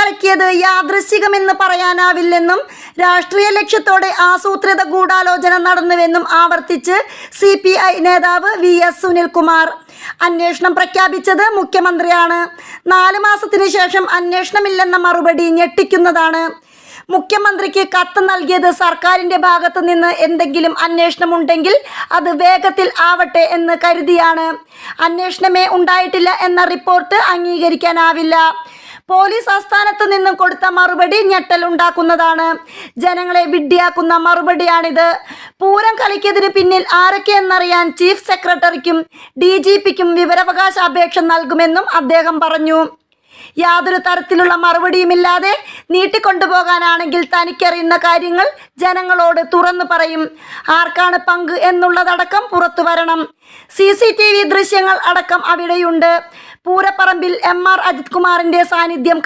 കലക്കിയത് യാദൃശ്ചികമെന്ന് പറയാനാവില്ലെന്നും രാഷ്ട്രീയ ലക്ഷ്യത്തോടെ ആസൂത്രിത ഗൂഢാലോചന നടന്നുവെന്നും ആവർത്തിച്ച് CPI നേതാവ് VS സുനിൽകുമാർ. അന്വേഷണം പ്രഖ്യാപിച്ചത് മുഖ്യമന്ത്രിയാണ്. 4 മാസത്തിനു ശേഷം അന്വേഷണമില്ലെന്ന മറുപടി ഞെട്ടിക്കുന്നതാണ്. മുഖ്യമന്ത്രിക്ക് കത്ത് നൽകിയത് സർക്കാരിൻ്റെ ഭാഗത്തു നിന്ന് എന്തെങ്കിലും അന്വേഷണമുണ്ടെങ്കിൽ അത് വേഗത്തിൽ ആവട്ടെ എന്ന് കരുതിയാണ്. അന്വേഷണമേ ഉണ്ടായിട്ടില്ല എന്ന റിപ്പോർട്ട് അംഗീകരിക്കാനാവില്ല. പോലീസ് ആസ്ഥാനത്ത് നിന്നും കൊടുത്ത മറുപടി ഞെട്ടലുണ്ടാക്കുന്നതാണ്. ജനങ്ങളെ വിഡ്ഢിയാക്കുന്ന മറുപടിയാണിത്. പൂരം കളിക്കതിന് പിന്നിൽ ആരൊക്കെയെന്നറിയാൻ ചീഫ് സെക്രട്ടറിക്കും DGPക്കും വിവരാവകാശ അപേക്ഷ നൽകുമെന്നും അദ്ദേഹം പറഞ്ഞു. യാതൊരു തരത്തിലുള്ള മറുപടിയുമില്ലാതെ നീട്ടിക്കൊണ്ടുപോകാനാണെങ്കിൽ തനിക്കറിയുന്ന കാര്യങ്ങൾ ജനങ്ങളോട് തുറന്നു പറയും. ആർക്കാണ് പങ്ക് എന്നുള്ളതടക്കം പുറത്തു വരണം. CCTV ദൃശ്യങ്ങൾ അടക്കം അവിടെയുണ്ട്. പൂരപ്പറമ്പിൽ MR അജിത് കുമാറിൻ്റെ സാന്നിധ്യം